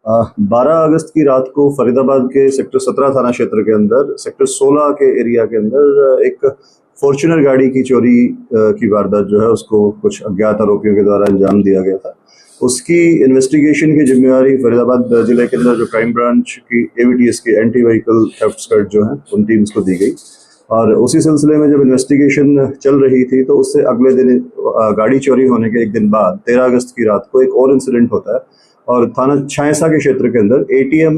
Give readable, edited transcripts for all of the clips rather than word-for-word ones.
12 अगस्त की रात को फरीदाबाद के सेक्टर 17 थाना क्षेत्र के अंदर सेक्टर 16 के एरिया के अंदर एक फॉर्च्यूनर गाड़ी की चोरी की वारदात जो है उसको कुछ अज्ञात आरोपियों के द्वारा अंजाम दिया गया था। उसकी इन्वेस्टिगेशन की जिम्मेवारी फरीदाबाद जिले के अंदर जो क्राइम ब्रांच की एवीटीएस की एंटी व्हीकल थेफ्ट स्क्वाड जो है उन टीम्स को दी गई। और उसी सिलसिले में जब इन्वेस्टिगेशन चल रही थी तो उससे अगले दिन गाड़ी चोरी होने के एक दिन बाद 13 अगस्त की रात को एक और इंसिडेंट होता है और थाना छायसा के क्षेत्र के अंदर एटीएम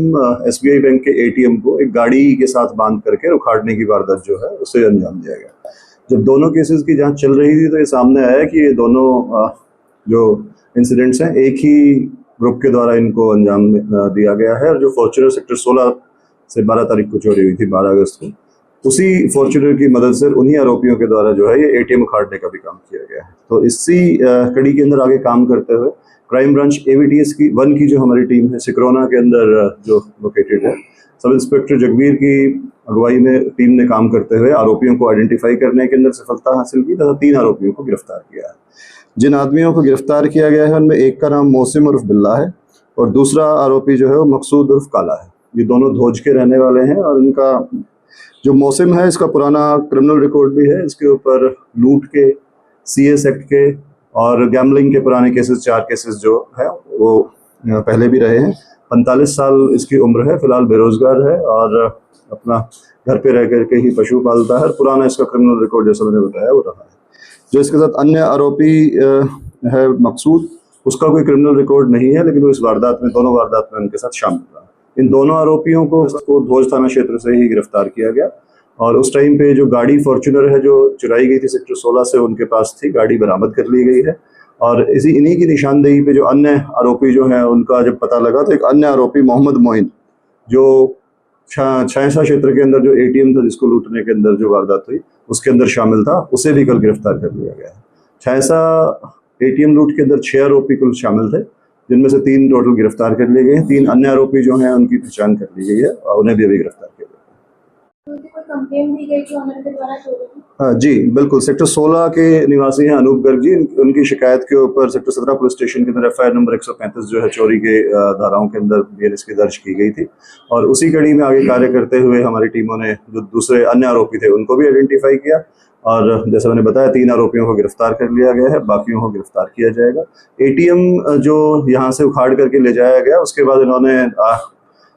एसबीआई बैंक के एटीएम को एक गाड़ी के साथ बांध करके उखाड़ने की वारदात जो है उसे अंजाम दिया गया। जब दोनों केसेस की जांच चल रही थी तो ये सामने आया कि ये दोनों जो इंसिडेंट्स हैं एक ही ग्रुप के द्वारा इनको अंजाम दिया गया है। और जो फॉर्च्यूनर सेक्टर 16 से 12 तारीख को चोरी हुई थी 12 अगस्त को, उसी फॉर्च्यूनर की मदद से उन्हीं आरोपियों के द्वारा जो है ये एटीएम उखाड़ने का भी काम किया गया है। तो इसी कड़ी के अंदर आगे काम करते हुए क्राइम ब्रांच एवीटीएस की 1 की जो हमारी टीम है सिकरोना के अंदर जो लोकेटेड है, सब इंस्पेक्टर जगबीर की अगुवाई में टीम ने काम करते हुए आरोपियों को आइडेंटिफाई करने के अंदर सफलता हासिल की तथा 3 आरोपियों को गिरफ्तार किया है। जिन आदमियों को गिरफ्तार किया गया है उनमें एक का नाम मौसिम उर्फ बिल्ला है और दूसरा आरोपी जो है वो मकसूद उर्फ काला है। ये दोनों धोज के रहने वाले हैं और इनका जो मौसिम है इसका पुराना क्रिमिनल रिकॉर्ड भी है। इसके ऊपर लूट के, CS एक्ट के और गैम्बलिंग के पुराने केसेस 4 केसेस जो है वो पहले भी रहे हैं। 45 साल इसकी उम्र है, फिलहाल बेरोजगार है और अपना घर पे रह करके ही पशु पालता है। पुराना इसका क्रिमिनल रिकॉर्ड जैसा मैंने बताया वो रहा है। जो इसके साथ अन्य आरोपी है मकसूद, उसका कोई क्रिमिनल रिकॉर्ड नहीं है लेकिन वो इस वारदात में, दोनों वारदात में उनके साथ शामिल रहा। इन दोनों आरोपियों को धोज थाना क्षेत्र से ही गिरफ्तार किया गया और उस टाइम पे जो गाड़ी फॉर्च्यूनर है जो चुराई गई थी सेक्टर 16 से उनके पास थी, गाड़ी बरामद कर ली गई है। और इन्हीं की निशानदेही पे जो अन्य आरोपी जो हैं उनका जब पता लगा तो एक अन्य आरोपी मोहम्मद मोइन जो छायसा क्षेत्र के अंदर जो एटीएम था जिसको लूटने के अंदर जो वारदात हुई उसके अंदर शामिल था, उसे भी कल गिरफ्तार कर लिया गया है। छायसा एटीएम लूट के अंदर 6 आरोपी कुल शामिल थे, जिनमें से 3 टोटल गिरफ्तार कर लिए गए हैं। 3 अन्य आरोपी जो हैं उनकी पहचान कर ली गई है और उन्हें भी अभी गिरफ्तार किया गया है। जी बिल्कुल, सेक्टर 16 के निवासी हैं अनूप गर्ग जी। उनकी शिकायत के ऊपर सेक्टर 17 पुलिस स्टेशन के अंदर FIR नंबर 135 जो है चोरी के धाराओं के अंदर BNS की दर्ज की गई थी और उसी कड़ी में आगे कार्य करते हुए हमारी टीमों ने जो दूसरे अन्य आरोपी थे उनको भी आइडेंटिफाई किया और जैसा मैंने बताया 3 आरोपियों को गिरफ्तार कर लिया गया है, बाकियों को गिरफ्तार किया जाएगा। ATM जो यहाँ से उखाड़ करके ले जाया गया उसके बाद इन्होंने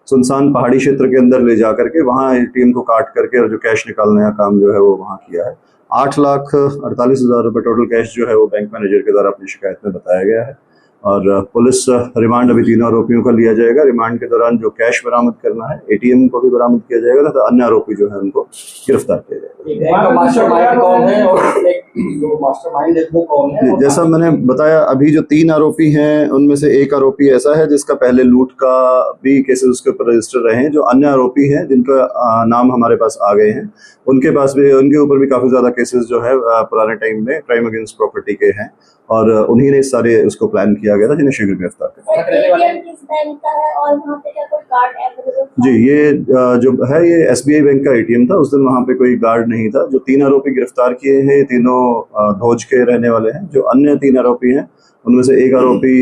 सुनसान पहाड़ी क्षेत्र के अंदर ले जा करके वहाँ ATM को काट करके और जो कैश निकालने का काम जो है वो वहाँ किया है। 8,48,000 रुपये टोटल कैश जो है वो बैंक मैनेजर के द्वारा अपनी शिकायत में बताया गया है और पुलिस रिमांड अभी 3 आरोपियों का लिया जाएगा। रिमांड के दौरान जो कैश बरामद करना है, ATM को भी बरामद किया जाएगा तथा अन्य आरोपी जो है उनको गिरफ्तार किया जाएगा। जैसा मैंने बताया अभी जो 3 आरोपी हैं उनमें से एक आरोपी ऐसा है जिसका पहले लूट का भी केसेस उसके ऊपर रजिस्टर रहे हैं। जो अन्य आरोपी हैं जिनका नाम हमारे पास आ गए हैं उनके पास भी, उनके ऊपर भी काफी ज्यादा केसेस जो है पुराने टाइम में क्राइम अगेंस्ट प्रॉपर्टी के हैं और उन्हीं ने सारे उसको प्लान किया गया था जिन्हें शीघ्र गिरफ्तार कर। जी ये जो है ये SBI बैंक का ATM था। उस दिन वहाँ पे कोई गार्ड नहीं था। जो 3 आरोपी गिरफ्तार किए हैं तीनों धोज के रहने वाले हैं। जो अन्य 3 आरोपी हैं उनमें से एक आरोपी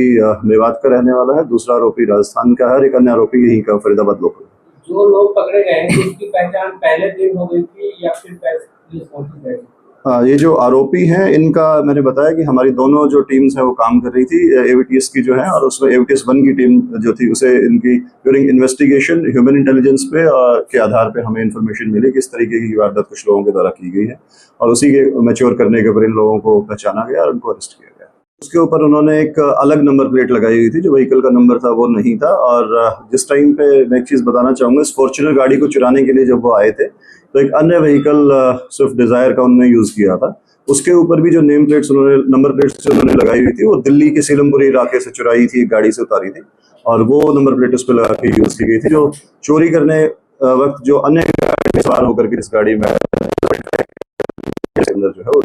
मेवात का रहने वाला है, दूसरा आरोपी राजस्थान का है और एक अन्य आरोपी यहीं का फरीदाबाद लोकल। जो लोग पकड़े गए हैं उसकी पहचान पहले दिन हो गई थी या फिर पुलिस पहुंची गई? ये जो आरोपी हैं इनका मैंने बताया कि हमारी दोनों जो टीम्स हैं वो काम कर रही थी एवीटीएस की जो है और उसमें एवीटीएस 1 की टीम जो थी उसे इनकी ड्यूरिंग इन्वेस्टिगेशन ह्यूमन इंटेलिजेंस पे के आधार पे हमें इन्फॉर्मेशन मिली किस तरीके की वारदात कुछ लोगों के द्वारा की गई है और उसी के मैच्योर करने के ऊपर इन लोगों को पहचाना गया और उनको अरेस्ट किया गया। उसके ऊपर उन्होंने एक अलग नंबर प्लेट लगाई हुई थी, जो व्हीकल का नंबर था वो नहीं था। और जिस टाइम पे मैं एक चीज़ बताना चाहूँगा, इस फॉर्च्यूनर गाड़ी को चुराने के लिए जब वो आए थे तो एक अन्य व्हीकल स्विफ्ट डिजायर का उन्होंने यूज़ किया था। उसके ऊपर भी जो नेम प्लेट्स उन्होंने, नंबर प्लेट्स जो उन्होंने लगाई हुई थी वो दिल्ली के सीलमपुरी इलाके से चुराई थी, गाड़ी से उतारी थी और वो नंबर प्लेट उस पर लगा के यूज़ की गई थी। जो चोरी करने वक्त जो अन्य गाड़ी में सवार होकर के इस गाड़ी में अंदर जो है वो